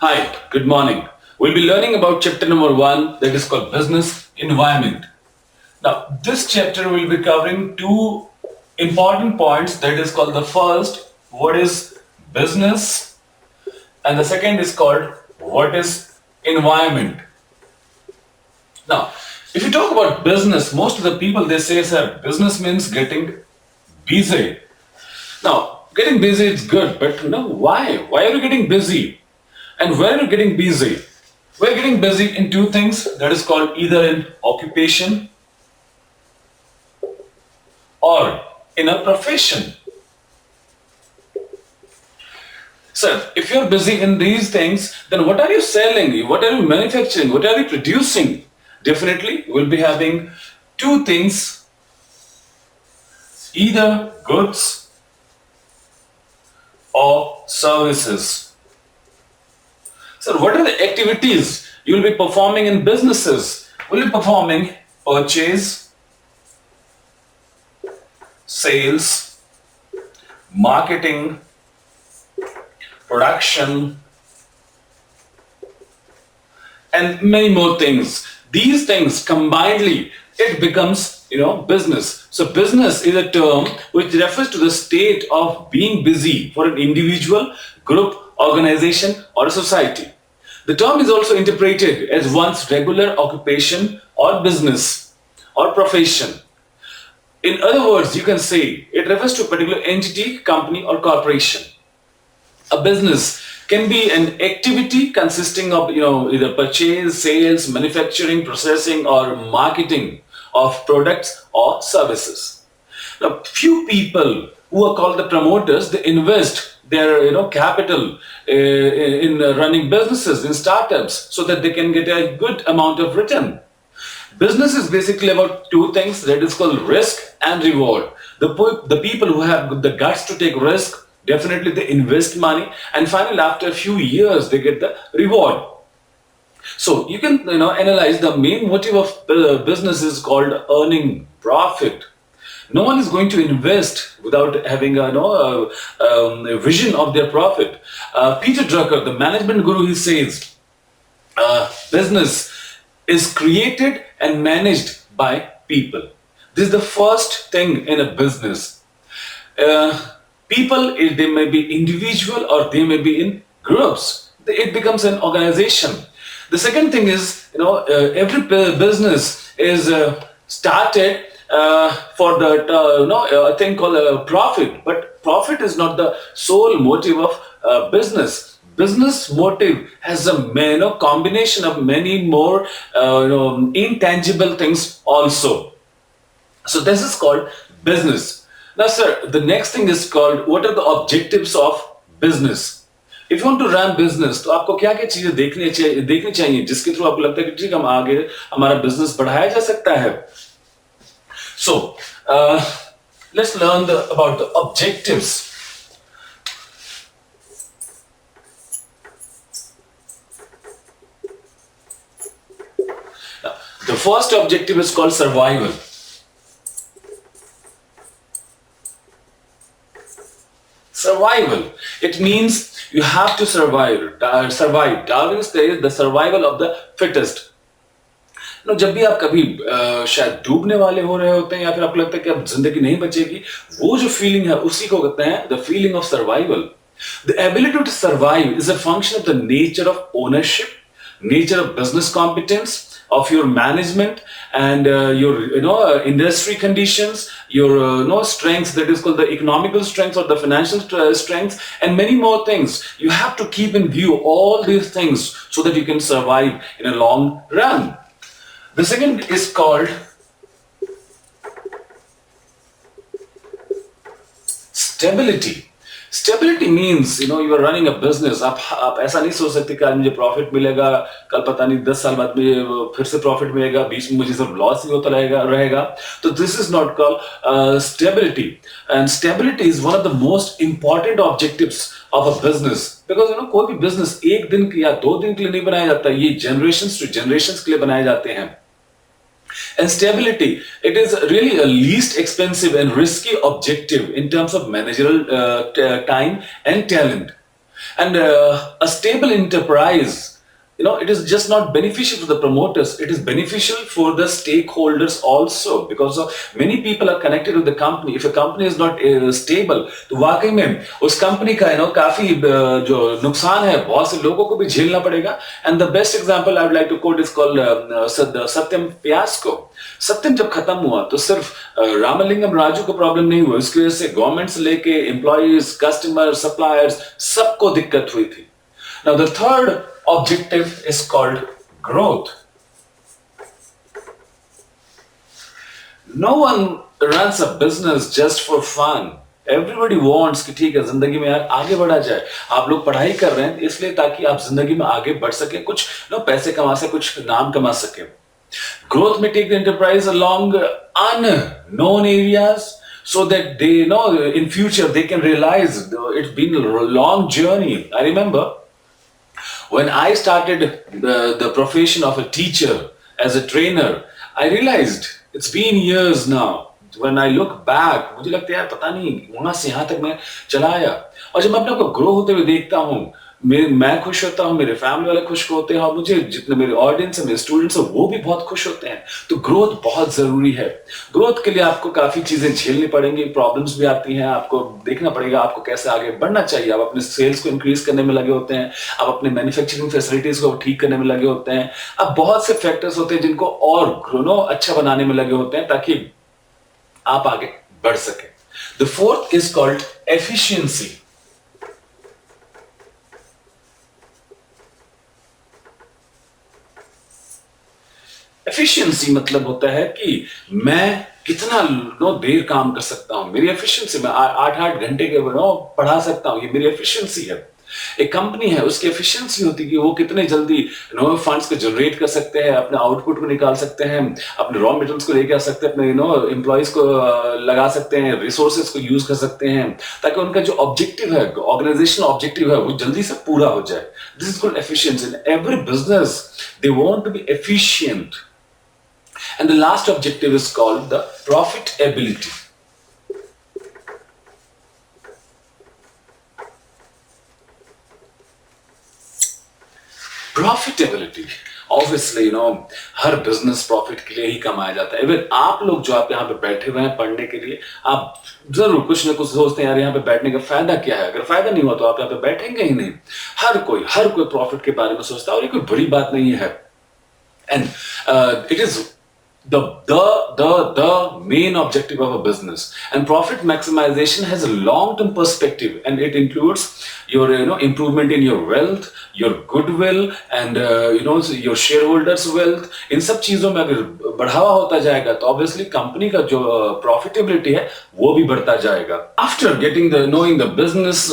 Hi, good morning. We'll be learning about chapter number 1 that is called business environment. Now, this chapter will be covering two important points that is called the first, what is business, and the second is called what is environment. Now, if you talk about business, most of the people they say, sir, business means getting busy. Now, getting busy is good, but why? Why are you getting busy? And where are you getting busy? We're getting busy in two things that is called either in occupation or in a profession. Sir, if you're busy in these things, then what are you selling? What are you manufacturing? What are you producing? Definitely, we'll be having two things, either goods or services. So what are the activities you will be performing in businesses? Will be performing purchase, sales, marketing, production, and many more things. These things combinedly, it becomes, business. So business is a term which refers to the state of being busy for an individual, group, organization, or a society. The term is also interpreted as one's regular occupation or business or profession. In other words, you can say it refers to a particular entity, company, or corporation. A business can be an activity consisting of either purchase, sales, manufacturing, processing, or marketing of products or services. Now, few people who are called the promoters, they invest their capital in running businesses, in startups, so that they can get a good amount of return. Business is basically about two things that is called risk and reward. The people who have the guts to take risk, definitely they invest money, and finally after a few years they get the reward. So you can analyze the main motive of business is called earning profit. No one is going to invest without having a vision of their profit. Peter Drucker, the management guru, he says, business is created and managed by people. This is the first thing in a business. People, they may be individual or they may be in groups. It becomes an organization. The second thing is, every business is started for the a thing called a profit. But profit is not the sole motive of business. Business motive has a combination of many more intangible things also. So this is called business. Now, sir, the next thing is called what are the objectives of business? If you want to run business, तो आपको क्या क्या चीजें देखनी चाहिए जिसके through आपको लगता है कि ठीक हम आगे हमारा बिजनेस बढ़ाया जा सकता है. So let's learn about the objectives. Now, the first objective is called survival. Survival. It means you have to survive. Darwin says the survival of the fittest. जब भी आप कभी शायद डूबने वाले हो रहे होते हैं या फिर आपको लगता है कि अब जिंदगी नहीं बचेगी, वो जो फीलिंग है उसी को कहते हैं the feeling of survival. The ability to survive is a function of the nature of ownership, nature of business competence, of your management, and your industry conditions, your strengths, that is called the economical strengths or the financial strengths, and many more things. You have to keep in view all these things so that you can survive in a long run. The second is called stability. Stability means you are running a business. आप ऐसा नहीं सोच सकते कि आज मुझे profit मिलेगा, कल पता नहीं 10 साल बाद में फिर से प्रॉफिट मिलेगा, बीच में मुझे सिर्फ लॉस ही होता रहेगा. तो this is not called stability. And stability is one of the most important objectives of a business. Because कोई भी बिजनेस एक दिन या 2 दिन के लिए नहीं बनाया जाता, ये जनरेशंस टू जनरेशंस के लिए बनाए जाते हैं. And stability, it is really a least expensive and risky objective in terms of managerial time and talent. And a stable enterprise, it is just not beneficial for the promoters, it is beneficial for the stakeholders also, because many people are connected with the company. If a company is not stable, तो वाकई में उस company का काफी जो नुकसान है बहुत से लोगों को भी झेलना पड़ेगा. And the best example I would like to quote is called Satyam fiasco. Satyam जब खत्म हुआ तो सिर्फ रामलिंगम राजू को प्रॉब्लम नहीं हुआ, इसकी वजह से गवर्नमेंट से लेके एम्प्लॉइज, कस्टमर, सप्लायर्स, सबको दिक्कत हुई थी. Now the third objective is called growth. No one runs a business just for fun. Everybody wants कि ठीक है जिंदगी में यार आगे बढ़ा जाए. आप लोग पढ़ाई कर रहे हैं इसलिए ताकि आप जिंदगी में आगे बढ़ सके, कुछ पैसे कमा सके, कुछ नाम कमा सके. Growth may take the enterprise along unknown areas so that they in future they can realize it's been a long journey. I remember when I started the profession of a teacher as a trainer, I realized it's been years now. When I look back, मुझे लगता है यार पता नहीं वहां से यहाँ तक मैं चला आया. और जब मैं अपने को ग्रो होते हुए देखता हूँ, मैं खुश होता हूँ, मेरे फैमिली वाले खुश होते हैं, और मुझे जितने मेरे ऑडियंस है, मेरे स्टूडेंट्स है, वो भी बहुत खुश होते हैं. तो ग्रोथ बहुत जरूरी है. ग्रोथ के लिए आपको काफी चीजें झेलनी पड़ेंगी, प्रॉब्लम्स भी आती हैं, आपको देखना पड़ेगा आपको कैसे आगे बढ़ना चाहिए. आप अपने सेल्स को इंक्रीज करने में लगे होते हैं, आप अपने मैन्युफैक्चरिंग फैसिलिटीज को ठीक करने में लगे होते हैं, अब बहुत से फैक्टर्स होते हैं जिनको और अच्छा बनाने में लगे होते हैं ताकि आप आगे बढ़ सके. The fourth is called efficiency. Efficiency मतलब होता है कि मैं कितना देर काम कर सकता हूं. मेरी एफिशिएंसी, मैं 8-8 घंटे के पढ़ा सकता हूं, ये मेरी एफिशिएंसी है. एक कंपनी है, उसकी एफिशिएंसी होती है कि वो कितने जल्दी फंड्स को जनरेट कर सकते हैं, अपने आउटपुट को निकाल सकते हैं, अपने रॉ मटेरियल्स को लेके आ सकते हैं, अपने एम्प्लॉइज को लगा सकते हैं, रिसोर्सेज को यूज कर सकते हैं, ताकि उनका जो ऑब्जेक्टिव है, ऑर्गेनाइजेशनल ऑब्जेक्टिव है, वो जल्दी से पूरा हो जाए. This is called efficiency. In every business they want to be efficient. And the last objective is called the profitability. Profitability. Obviously, her business profit के लिए ही कमाया जाता है. इवन आप लोग जो आप यहाँ पे बैठे हुए हैं पढ़ने के लिए, आप जरूर कुछ ना कुछ सोचते हैं यार यहाँ पे बैठने का फायदा क्या है. अगर फायदा नहीं हुआ तो आप यहाँ पे बैठेंगे ही नहीं. हर कोई प्रॉफिट के बारे में सोचता है, और ये कोई बड़ी बात नहीं है. And it is the main objective of a business. And profit maximization has a long-term perspective, and it includes your improvement in your wealth, your goodwill, and your shareholders wealth. इन सब चीजों में अगर बढ़ावा होता जाएगा तो obviously कंपनी का जो profitability है वो भी बढ़ता जाएगा. After knowing the business,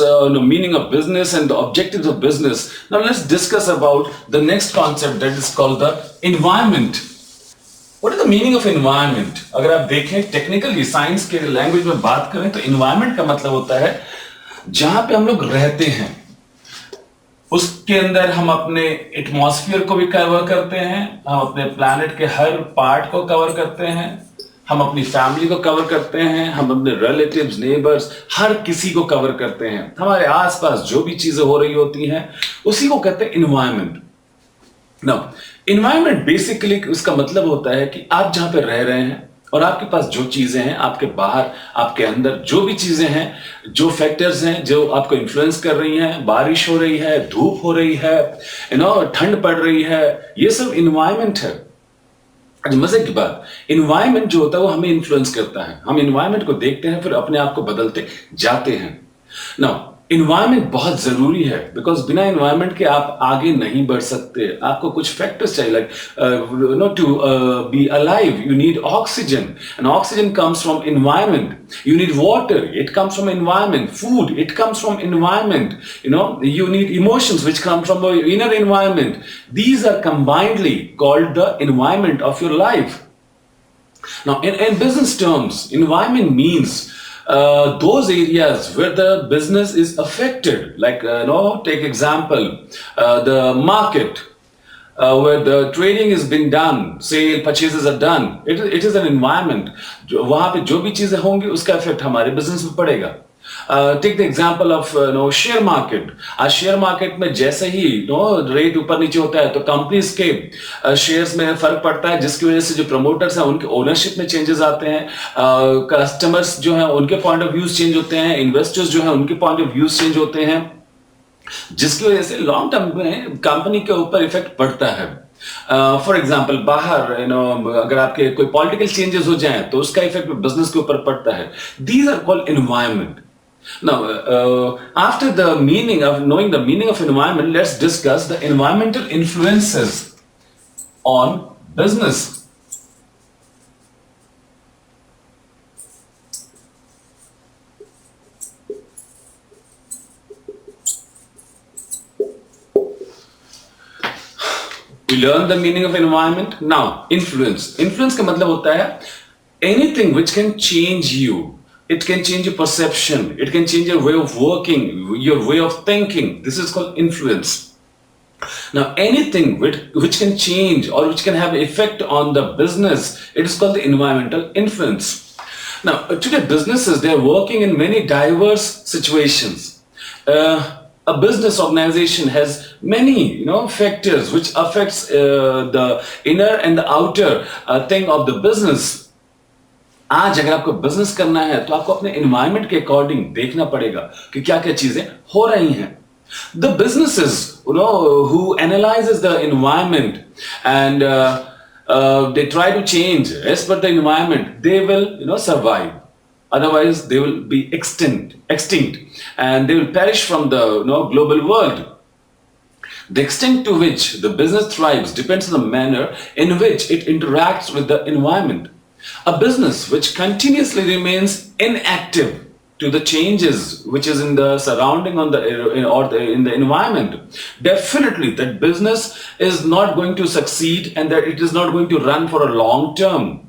meaning of business and the objectives of business, now let's discuss about the next concept that is called the environment. What is the meaning of environment? अगर आप देखें technically science के language में बात करें तो environment का मतलब होता है जहां पे हम लोग रहते हैं, उसके अंदर हम अपने एटमॉस्फेयर को भी कवर करते हैं, हम अपने प्लैनेट के हर पार्ट को कवर करते हैं, हम अपनी फैमिली को कवर करते हैं, हम अपने रिलेटिव्स, नेबर्स, हर किसी को कवर करते हैं. हमारे आसपास जो भी चीजें हो रही होती हैं उसी को कहते हैं इन्वायरमेंट. Now, environment basically उसका मतलब होता है कि आप जहां पे रह रहे हैं और आपके पास जो चीजें हैं, आपके बाहर, आपके अंदर जो भी चीजें हैं, जो फैक्टर्स हैं जो आपको इन्फ्लुएंस कर रही हैं, बारिश हो रही है, धूप हो रही है, ठंड पड़ रही है, ये सब इन्वायरमेंट है. मजे की बात, इन्वायरमेंट जो होता है वो हमें इन्फ्लुएंस करता है. हम इन्वायरमेंट को देखते हैं, फिर अपने आप को बदलते जाते हैं. नाउ इन्वायरमेंट बहुत जरूरी है, बिकॉज बिना इन्वायरमेंट के आप आगे नहीं बढ़ सकते. आपको कुछ फैक्टर्स चाहिए, like to be alive you need oxygen, and oxygen comes from environment. You need water, it comes from environment. Food, it comes from environment. You need emotions which come from the inner environment. These are combinedly called the environment of your life. Now in business terms, environment means those areas where the business is affected, like take example, the market, where the trading is being done, sale purchases are done. It is an environment. वहां पे जो भी चीजें होंगी उसका effect हमारे business में पड़ेगा. Take the example of share market. आज शेयर मार्केट में जैसे ही रेट ऊपर नीचे होता है तो कंपनीज के शेयर्स में फर्क पड़ता है, जिसकी वजह से जो प्रमोटर्स हैं उनके ओनरशिप में चेंजेस आते हैं, कस्टमर्स जो हैं उनके पॉइंट ऑफ व्यूज चेंज होते हैं, इन्वेस्टर्स जो हैं उनके पॉइंट ऑफ व्यूज चेंज होते हैं, जिसकी वजह से लॉन्ग टर्म में कंपनी के ऊपर इफेक्ट पड़ता है. फॉर एग्जाम्पल बाहर अगर आपके कोई पॉलिटिकल चेंजेस हो जाएं तो उसका इफेक्ट बिजनेस के ऊपर पड़ता है. These are called environment. Now, after the meaning of knowing the meaning of environment, let's discuss the environmental influences on business. We learn the meaning of environment. Now, influence. Influence का मतलब होता है anything which can change you. It can change your perception. It can change your way of working, your way of thinking. This is called influence. Now, anything which can change or which can have effect on the business, it is called the environmental influence. Now, today businesses, they are working in many diverse situations. A business organization has many factors which affects the inner and the outer thing of the business. आज अगर आपको business करना है तो आपको अपने environment के according देखना पड़ेगा कि क्या क्या चीजें हो रही हैं. The businesses who analyzes the environment and they try to change as per the environment, they will survive. Otherwise they will be extinct and they will perish from the global world. The extent to which the business thrives depends on the manner in which it interacts with the environment. A business which continuously remains inactive to the changes which is in the surrounding in the environment, definitely that business is not going to succeed and that it is not going to run for a long term.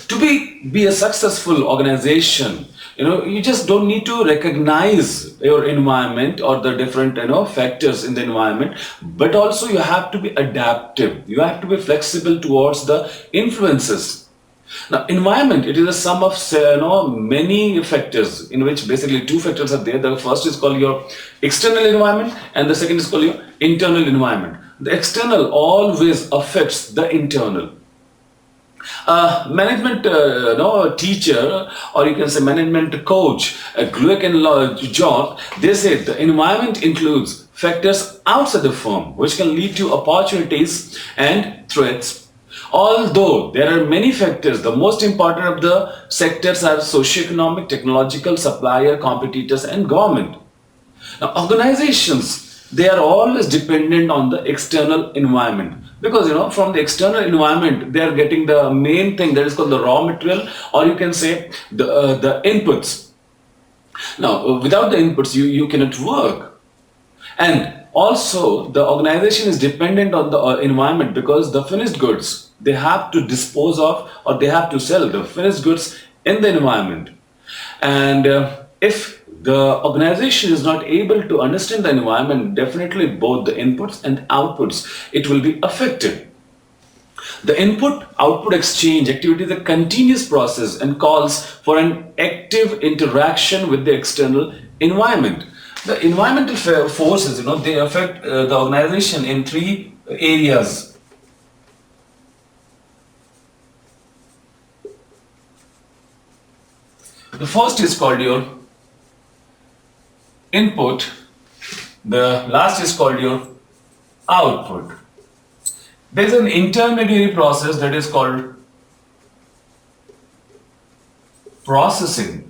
To be a successful organization, you just don't need to recognize your environment or the different factors in the environment, but also you have to be adaptive. You have to be flexible towards the influences. Now, environment, it is a sum of many factors, in which basically two factors are there. The first is called your external environment and the second is called your internal environment. The external always affects the internal. Management teacher, or you can say management coach, Glueck and Jock, they said the environment includes factors outside the firm which can lead to opportunities and threats. Although there are many factors, the most important of the sectors are socioeconomic, technological, supplier, competitors, and government. Now, organizations, they are always dependent on the external environment because from the external environment they are getting the main thing that is called the raw material, or you can say the inputs. Now, without the inputs, you cannot work. And also, the organization is dependent on the environment because the finished goods, they have to dispose of or they have to sell the finished goods in the environment. And if the organization is not able to understand the environment, definitely both the inputs and outputs, it will be affected. The input-output exchange activity is a continuous process and calls for an active interaction with the external environment. The environmental forces, they affect the organization in three areas. The first is called your input. The last is called your output. There is an intermediary process that is called processing.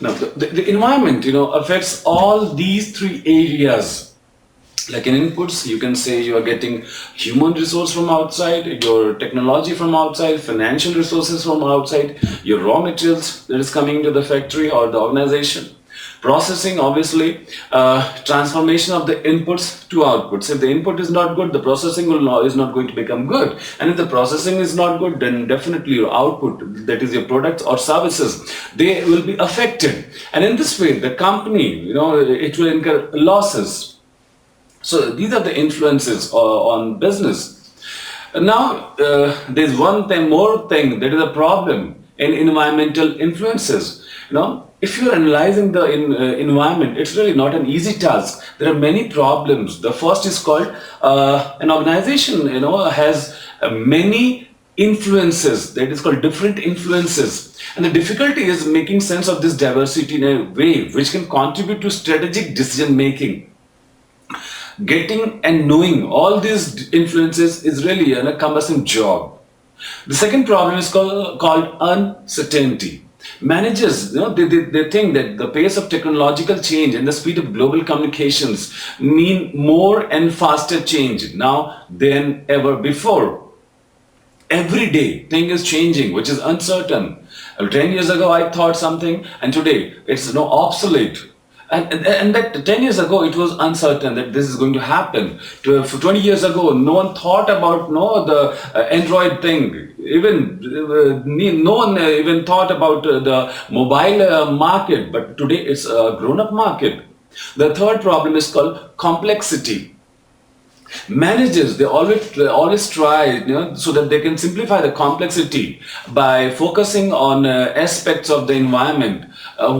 Now, the environment, affects all these three areas. Like in inputs, you can say you are getting human resource from outside, your technology from outside, financial resources from outside, your raw materials that is coming to the factory or the organization. Processing, obviously, transformation of the inputs to outputs. If the input is not good, the processing is not going to become good. And if the processing is not good, then definitely your output, that is your products or services, they will be affected. And in this way, the company, it will incur losses. So these are the influences on business. Now, there's more thing that is a problem in environmental influences. If you're analyzing the environment, it's really not an easy task. There are many problems. The first is called an organization, has many influences. That is called different influences. And the difficulty is making sense of this diversity in a way which can contribute to strategic decision making. Getting and knowing all these influences is really a cumbersome job. The second problem is called uncertainty. Managers, they think that the pace of technological change and the speed of global communications mean more and faster change now than ever before. Every day, thing is changing, which is uncertain. 10 years ago, I thought something, and today it's obsolete. And that 10 years ago, it was uncertain that this is going to happen. For 20 years ago, no one thought about the Android thing. Even no one even thought about the mobile market. But today, it's a grown-up market. The third problem is called complexity. Managers, they always try so that they can simplify the complexity by focusing on aspects of the environment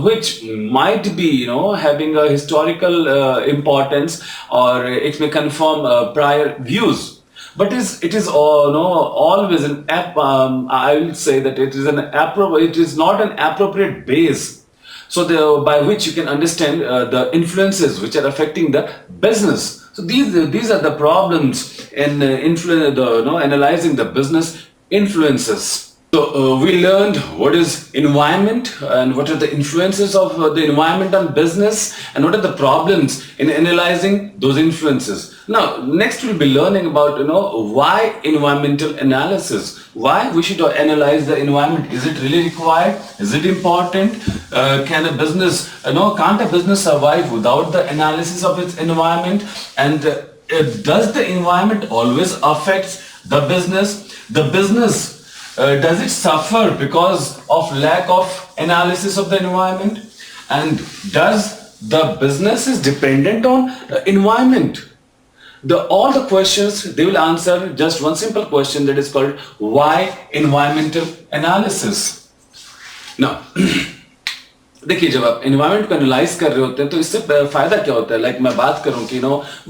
which might be having a historical importance, or it may confirm prior views. But it is always an I will say that it is not an appropriate base, so by which you can understand the influences which are affecting the business. So these are the problems in analyzing the business influences. So we learned what is environment and what are the influences of the environment on business, and what are the problems in analyzing those influences. Now, next we'll be learning about why environmental analysis. Why we should analyze the environment? Is it really required? Is it important? Can't a business survive without the analysis of its environment? And does the environment always affect the business? The business, does it suffer because of lack of analysis of the environment? And does the business is dependent on environment? All the questions, they will answer just one simple question, that is called why environmental analysis. Now, देखिए, जब आप environment को analyse कर रहे होते हैं तो इससे फायदा क्या होता है? लाइक मैं बात करूं कि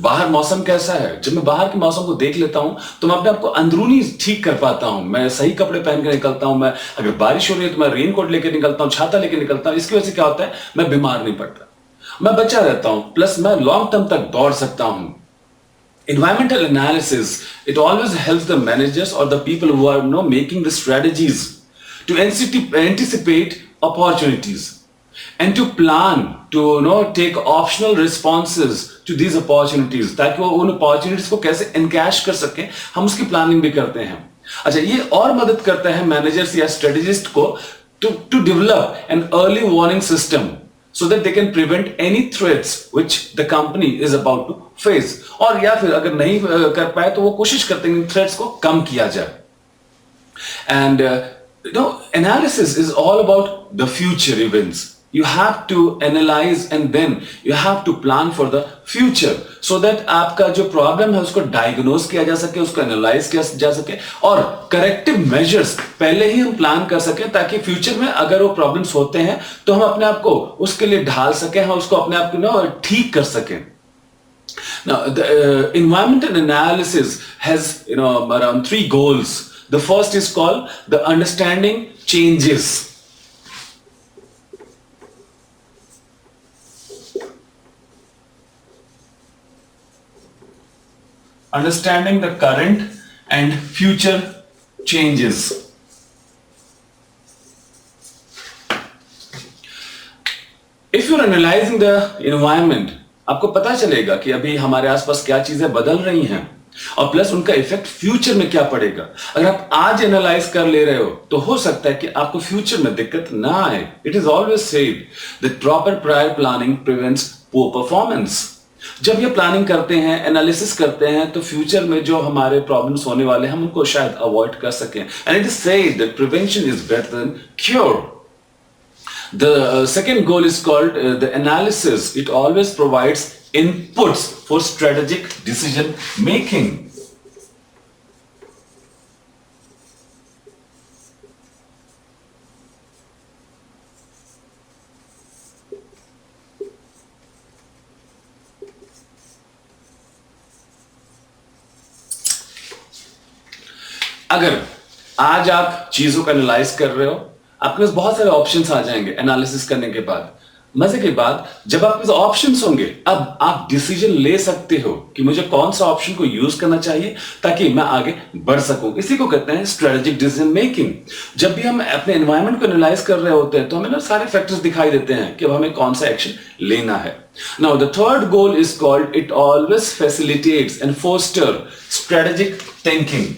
बाहर मौसम कैसा है, जब मैं बाहर के मौसम को देख लेता हूं तो मैं अपने आप को अंदरूनी ठीक कर पाता हूं। मैं सही कपड़े पहन के निकलता हूं, मैं अगर बारिश हो रही है तो मैं रेनकोट लेकर निकलता हूं, छाता लेकर निकलता हूं। इसकी वजह से क्या होता है? मैं बीमार नहीं पड़ता, मैं बचा रहता हूं, प्लस मैं लॉन्ग टर्म तक दौड़ सकता हूं। Environmental analysis, it always helps the managers or the people who are making the strategies to anticipate opportunities and to plan, to take optional responses to these opportunities, ताकि वो उन opportunities को कैसे encash कर सकें, हम उसकी planning भी करते हैं। अच्छा, ये और मदद करता है managers या strategist को to develop an early warning system, so that they can prevent any threats which the company is about to face. और या फिर अगर नहीं कर पाए तो वो कोशिश करते हैं threats को कम किया जाए. And analysis is all about the future events. You have to analyze and then you have to plan for the future, so that आपका जो problem है उसको diagnose किया जा सके, उसको analyze किया जा सके, और corrective measures पहले ही हम plan कर सके, ताकि future में अगर वो problems होते हैं तो हम अपने आप को उसके लिए ढाल सके, हम उसको अपने आप को ठीक कर सकें. Now, the environmental analysis has around 3 goals. The first is called the understanding changes. Understanding the current and future changes. If you're analyzing the environment, आपको पता चलेगा कि अभी हमारे आसपास क्या चीजें बदल रही हैं. और प्लस उनका इफेक्ट फ्यूचर में क्या पड़ेगा। अगर आप आज एनालाइज कर ले रहे हो तो हो सकता है कि आपको फ्यूचर में दिक्कत ना आए। It is always said that proper prior planning prevents poor performance. जब ये प्लानिंग करते हैं, एनालिसिस करते हैं, तो फ्यूचर में जो हमारे प्रॉब्लम्स होने वाले हैं हम उनको शायद अवॉइड कर सकें। And it is said that prevention is better than cure. The second goal is called the analysis. It always provides inputs for strategic decision making. अगर आज आप चीजों का एनालाइज कर रहे हो, आपके पास बहुत सारे ऑप्शंस आ जाएंगे एनालिसिस करने के बाद। मजे की बात, जब आपके पास ऑप्शंस होंगे अब आप डिसीजन ले सकते हो कि मुझे कौन सा ऑप्शन को यूज करना चाहिए ताकि मैं आगे बढ़ सकूं। इसी को कहते हैं स्ट्रेटेजिक डिसीजन मेकिंग। जब भी हम अपने एनवायरनमेंट को एनालाइज कर रहे होते हैं तो हमें ना सारे फैक्टर्स दिखाई देते हैं कि अब हमें कौन सा एक्शन लेना है। Now the third goal is called it always facilitates and foster strategic thinking.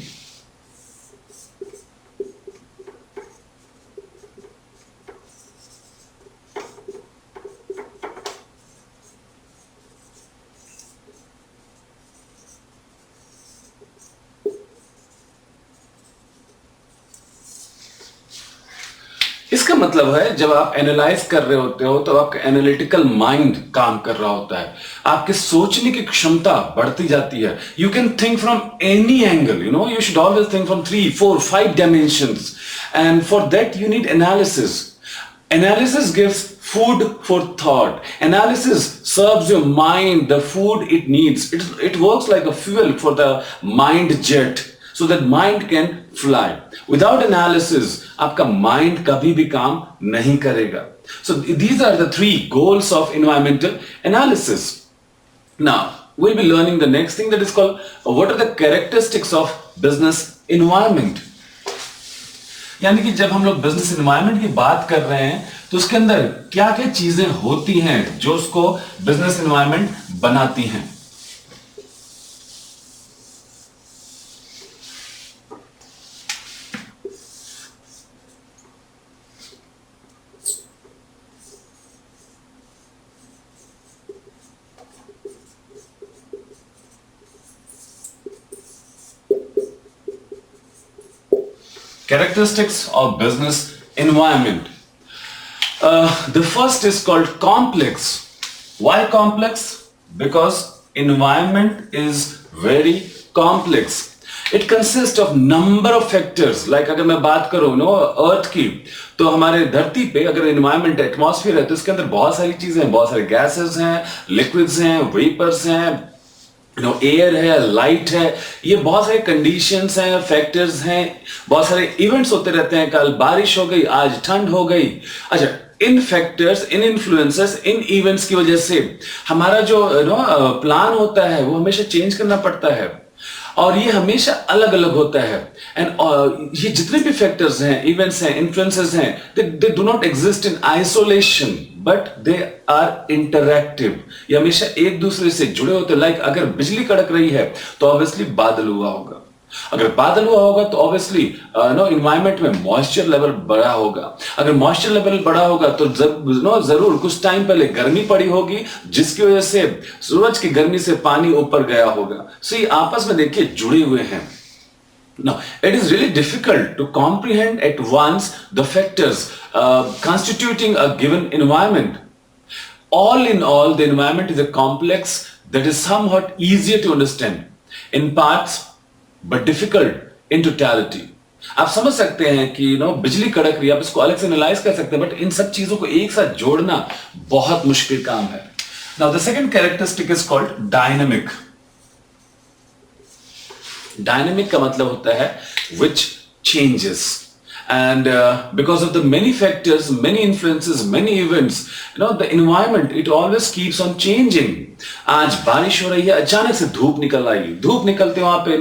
इसका मतलब है जब आप एनालाइज कर रहे होते हो तो आपका एनालिटिकल माइंड काम कर रहा होता है, आपके सोचने की क्षमता बढ़ती जाती है। You can think from any angle, you should always think from 3, 4, 5 dimensions, and for that you need analysis. Analysis gives food for thought. Analysis serves your mind the food it needs. It works like a fuel for the mind jet so that mind can fly. Without analysis, आपका mind कभी भी काम नहीं करेगा. So these are the 3 goals of environmental analysis. Now, we'll be learning the next thing that is called what are the characteristics of business environment. यानी कि जब हम लोग बिजनेस एनवायरनमेंट की बात कर रहे हैं तो उसके अंदर क्या क्या चीजें होती हैं जो उसको बिजनेस एनवायरनमेंट बनाती हैं। Characteristics of business environment. The first is called complex. Why complex? Because environment is very complex. It consists of number of factors. Like अगर मैं बात करूँ अर्थ की, तो हमारे धरती पे अगर एनवायरमेंट एटमॉस्फेयर है तो इसके अंदर बहुत सारी चीजें हैं, बहुत सारे गैसेस हैं, लिक्विड्स हैं, वेपर्स हैं, एयर है, लाइट है, ये बहुत सारे कंडीशंस हैं, फैक्टर्स हैं, बहुत सारे इवेंट्स होते रहते हैं। कल बारिश हो गई, आज ठंड हो गई। अच्छा, इन फैक्टर्स, इन इन्फ्लुएंसेस, इन इवेंट्स की वजह से हमारा जो प्लान होता है वो हमेशा चेंज करना पड़ता है और ये हमेशा अलग अलग होता है। एंड ये जितने भी फैक्टर्स हैं, इवेंट्स हैं, इन्फ्लुएंसेस हैं, they do not exist in isolation but they are interactive. ये हमेशा एक दूसरे से जुड़े होते हैं। लाइक अगर बिजली कड़क रही है तो ऑब्वियसली बादल हुआ होगा, अगर बादल हुआ होगा तो ऑब्वियसली एनवायरनमेंट में मॉइस्चर लेवल बढ़ा होगा, अगर मॉइस्चर लेवल बढ़ा होगा तो जरूर कुछ टाइम पहले गर्मी पड़ी होगी जिसकी वजह से सूरज की गर्मी से पानी ऊपर गया होगा। सो ये आपस में देखिए जुड़े हुए हैं। Now, it is really difficult to comprehend at once the factors constituting a given environment. All in all, the environment is a complex that is somewhat easier to understand in parts but difficult in totality. आप समझ सकते हैं कि बिजली कड़क रही है, आप इसको अलग से एनालाइज कर सकते हैं, बट इन सब चीजों को एक साथ जोड़ना बहुत मुश्किल काम है। Now, the second characteristic is called dynamic. Dynamic का मतलब होता है which changes, and because of the many factors, many influences, many events, the environment it always keeps on changing. आज बारिश हो रही है, अचानक से धूप निकल आई, धूप निकलते वहां पे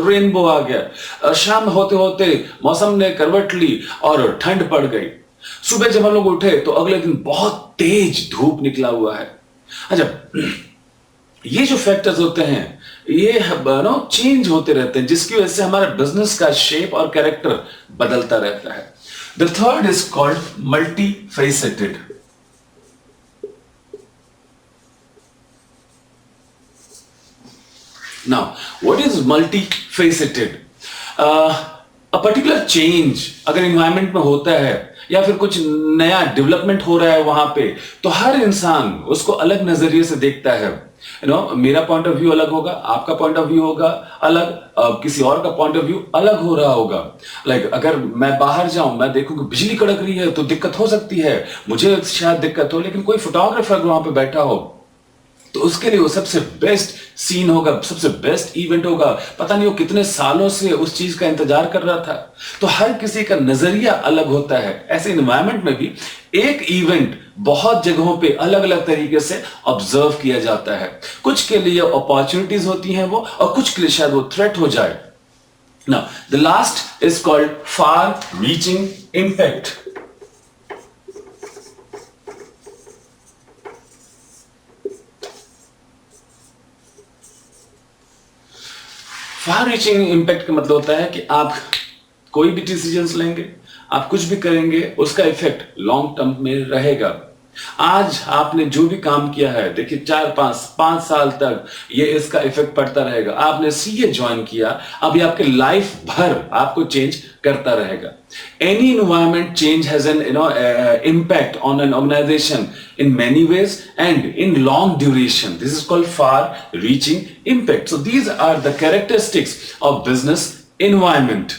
रेनबो आ गया, शाम होते होते मौसम ने करवट ली और ठंड पड़ गई। सुबह जब हम लोग उठे तो अगले दिन बहुत तेज धूप निकला हुआ है। अच्छा, ये जो फैक्टर्स होते हैं ये नो चेंज होते रहते हैं, जिसकी वजह से हमारे बिजनेस का शेप और कैरेक्टर बदलता रहता है. The third is called multi faceted. Now, what is multifaceted? A particular change अगर environment में होता है या फिर कुछ नया डेवलपमेंट हो रहा है वहां पे, तो हर इंसान उसको अलग नजरिए से देखता है. मेरा पॉइंट ऑफ व्यू अलग होगा, आपका पॉइंट ऑफ व्यू होगा अलग, किसी और का पॉइंट ऑफ व्यू अलग हो रहा होगा. अगर मैं बाहर जाऊं, मैं देखूं कि बिजली कड़क रही है तो दिक्कत हो सकती है, मुझे शायद दिक्कत हो, लेकिन कोई फोटोग्राफर वहां पे बैठा हो तो उसके लिए वो सबसे बेस्ट सीन होगा, सबसे बेस्ट इवेंट होगा. पता नहीं वो कितने सालों से उस चीज का इंतजार कर रहा था. तो हर किसी का नजरिया अलग होता है. ऐसे इन्वायरमेंट में भी एक इवेंट बहुत जगहों पे अलग अलग तरीके से ऑब्जर्व किया जाता है. कुछ के लिए अपॉर्चुनिटीज होती हैं वो, और कुछ के लिए शायद वो थ्रेट हो जाए. Now the last is called far reaching impact. Far reaching impact का मतलब होता है कि आप कोई भी डिसीजंस लेंगे, आप कुछ भी करेंगे, उसका इफेक्ट लॉन्ग टर्म में रहेगा. आज आपने जो भी काम किया है, देखिए 4 5 5 साल तक ये इसका इफेक्ट पड़ता रहेगा. आपने सीए ज्वाइन किया, अभी आपके लाइफ भर आपको चेंज करता रहेगा. Any environment change has an impact on an organization in many ways and in long duration. This is called far-reaching impact. So these are the characteristics of business environment.